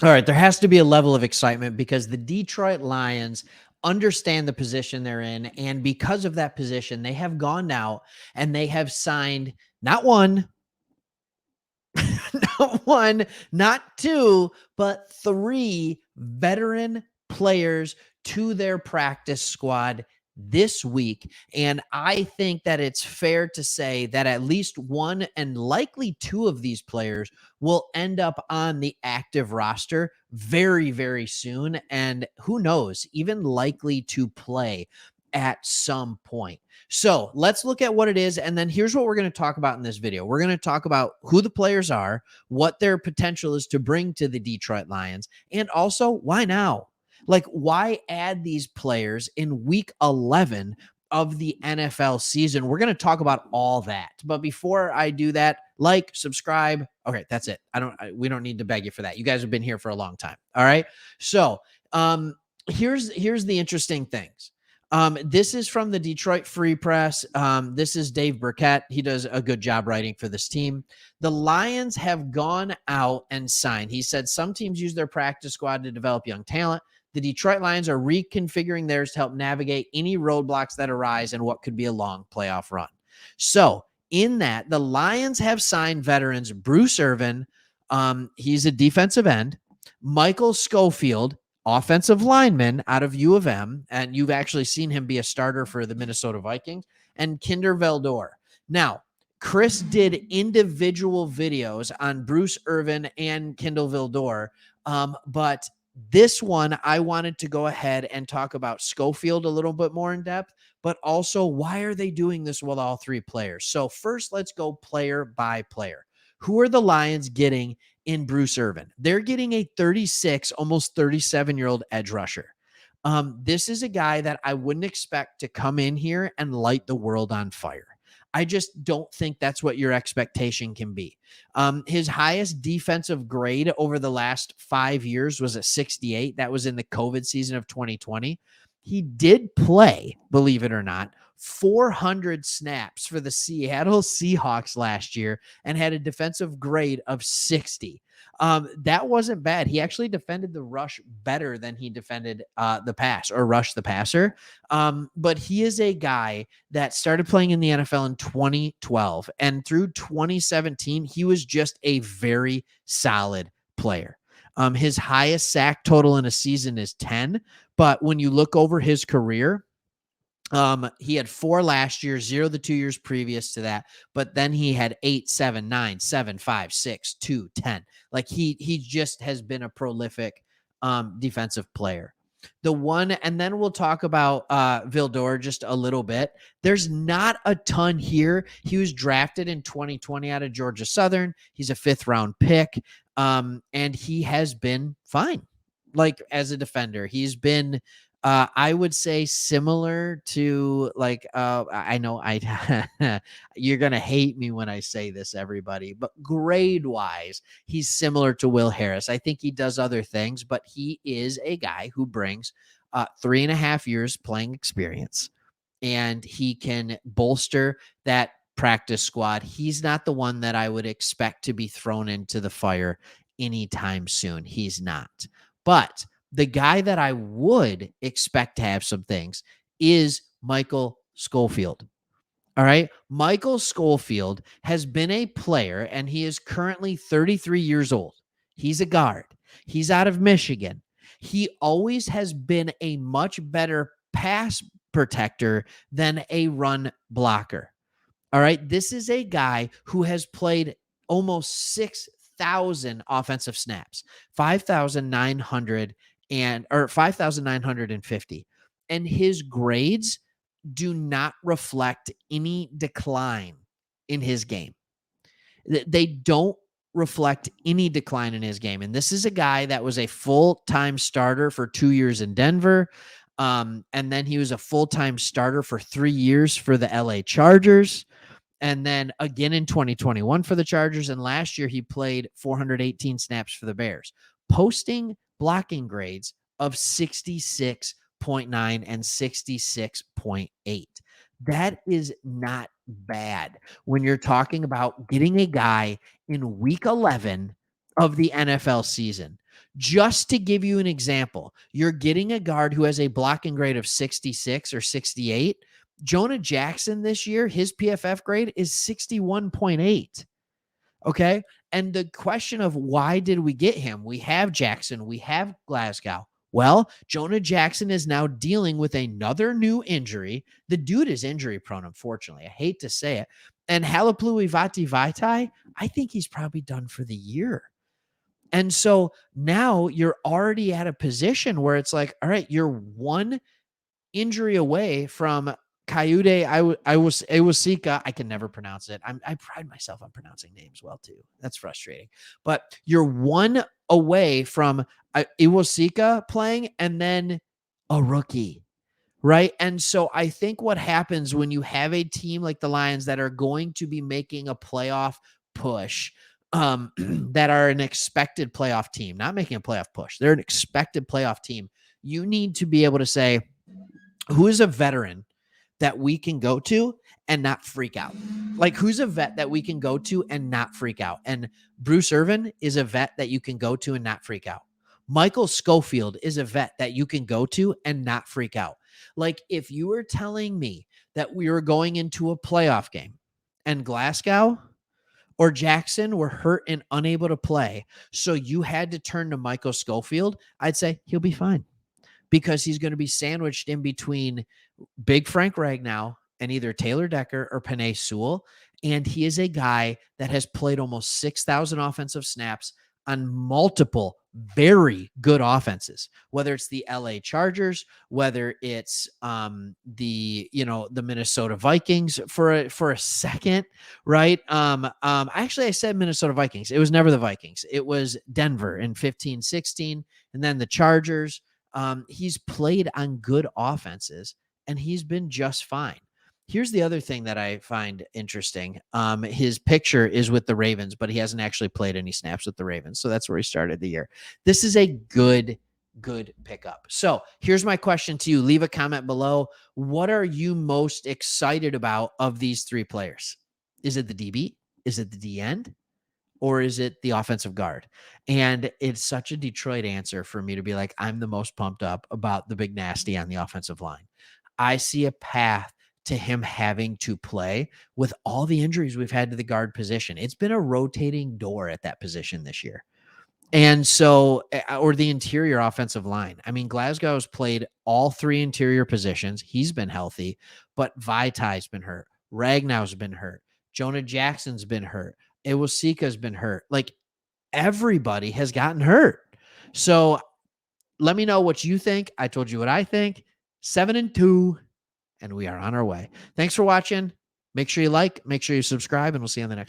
All right, there has to be a level of excitement because the Detroit Lions understand the position they're in. And because of that position, they have gone out and they have signed not one, not one, not two, but three veteran players to their practice squad this week. And I think that it's fair to say that at least one and likely two of these players will end up on the active roster very, very soon. And who knows, even likely to play at some point. So let's look at what it is. And then here's what we're going to talk about in this video. We're going to talk about who the players are, what their potential is to bring to the Detroit Lions, and also why now? Like, why add these players in week 11 of the NFL season? We're going to talk about all that. But before I do that, like, subscribe. Okay, that's it. We don't need to beg you for that. You guys have been here for a long time. All right. So, here's the interesting things. This is from the Detroit Free Press. This is Dave Burkett. He does a good job writing for this team. The Lions have gone out and signed. He said some teams use their practice squad to develop young talent. The Detroit Lions are reconfiguring theirs to help navigate any roadblocks that arise in what could be a long playoff run. So, in that, the Lions have signed veterans Bruce Irvin. He's a defensive end. Michael Schofield, offensive lineman out of U of M, and you've actually seen him be a starter for the Minnesota Vikings, and Kinder Veldor. Now, Chris did individual videos on Bruce Irvin and Kindle Vildor, but this one I wanted to go ahead and talk about Schofield a little bit more in depth, but also why are they doing this with all three players? So first, let's go player by player. Who are the Lions getting in Bruce Irvin? They're getting a 36, almost 37-year-old edge rusher. This is a guy that I wouldn't expect to come in here and light the world on fire. I just don't think that's what your expectation can be. His highest defensive grade over the last 5 years was a 68. That was in the COVID season of 2020. He did play, believe it or not, 400 snaps for the Seattle Seahawks last year and had a defensive grade of 60. That wasn't bad. He actually defended the rush better than he defended the pass or rushed the passer. But he is a guy that started playing in the NFL in 2012, and through 2017, he was just a very solid player. His highest sack total in a season is 10, but when you look over his career, he had 4 last year, 0 the 2 years previous to that, but then he had 8, 7, 9, 7, 5, 6, 2, 10. Like he just has been a prolific defensive player. The one, and then we'll talk about Vildor just a little bit. There's not a ton here. He was drafted in 2020 out of Georgia Southern. He's a 5th round pick, and he has been fine. Like as a defender, he's been I would say similar to like I know I you're gonna hate me when I say this, everybody, but grade wise, he's similar to Will Harris. I think he does other things, but he is a guy who brings 3.5 years playing experience, and he can bolster that practice squad. He's not the one that I would expect to be thrown into the fire anytime soon. He's not, but the guy that I would expect to have some things is Michael Schofield. All right. Michael Schofield has been a player, and he is currently 33 years old. He's a guard. He's out of Michigan. He always has been a much better pass protector than a run blocker. All right. This is a guy who has played almost 6,000 offensive snaps, 5,900 or 5,950. And his grades do not reflect any decline in his game. They don't reflect any decline in his game. And this is a guy that was a full-time starter for 2 years in Denver. And then he was a full-time starter for 3 years for the LA Chargers. And then again in 2021 for the Chargers. And last year he played 418 snaps for the Bears, posting blocking grades of 66.9 and 66.8. That is not bad when you're talking about getting a guy in week 11 of the NFL season. Just to give you an example, you're getting a guard who has a blocking grade of 66 or 68. Jonah Jackson this year, his PFF grade is 61.8. Okay. And the question of why did we get him? We have Jackson, we have Glasgow. Well, Jonah Jackson is now dealing with another new injury. The dude is injury prone, unfortunately. I hate to say it. And Halapalui Vaitai, I think he's probably done for the year. And so now you're already at a position where it's like, all right, you're one injury away from Kayode Iwasika. I can never pronounce it. I pride myself on pronouncing names well too. That's frustrating. But you're one away from Iwasika playing and then a rookie. Right. And so I think what happens when you have a team like the Lions that are going to be making a playoff push, that are an expected playoff team, not making a playoff push, they're an expected playoff team. You need to be able to say, who is a veteran that we can go to and not freak out? Like, who's a vet that we can go to and not freak out? And Bruce Irvin is a vet that you can go to and not freak out. Michael Schofield is a vet that you can go to and not freak out. Like, if you were telling me that we were going into a playoff game and Glasgow or Jackson were hurt and unable to play, so you had to turn to Michael Schofield, I'd say he'll be fine because he's going to be sandwiched in between Big Frank Ragnow and either Taylor Decker or Penei Sewell. And he is a guy that has played almost 6,000 offensive snaps on multiple very good offenses, whether it's the LA Chargers, whether it's the Minnesota Vikings for a second, right? Actually I said Minnesota Vikings. It was never the Vikings. It was Denver in 15-16, and then the Chargers. He's played on good offenses and he's been just fine. Here's the other thing that I find interesting. His picture is with the Ravens, but he hasn't actually played any snaps with the Ravens. So that's where he started the year. This is a good pickup. So here's my question to you. Leave a comment below. What are you most excited about of these three players? Is it the DB? Is it the D end? Or is it the offensive guard? And it's such a Detroit answer for me to be like, I'm the most pumped up about the big nasty on the offensive line. I see a path to him having to play with all the injuries we've had to the guard position. It's been a rotating door at that position this year. And so, or the interior offensive line. I mean, Glasgow's played all three interior positions. He's been healthy, but Vaitai's been hurt. Ragnow's been hurt. Jonah Jackson's been hurt. Iwasika's been hurt. Like, everybody has gotten hurt. So let me know what you think. I told you what I think. 7-2, and we are on our way. Thanks for watching. Make sure you like, make sure you subscribe, and we'll see you on the next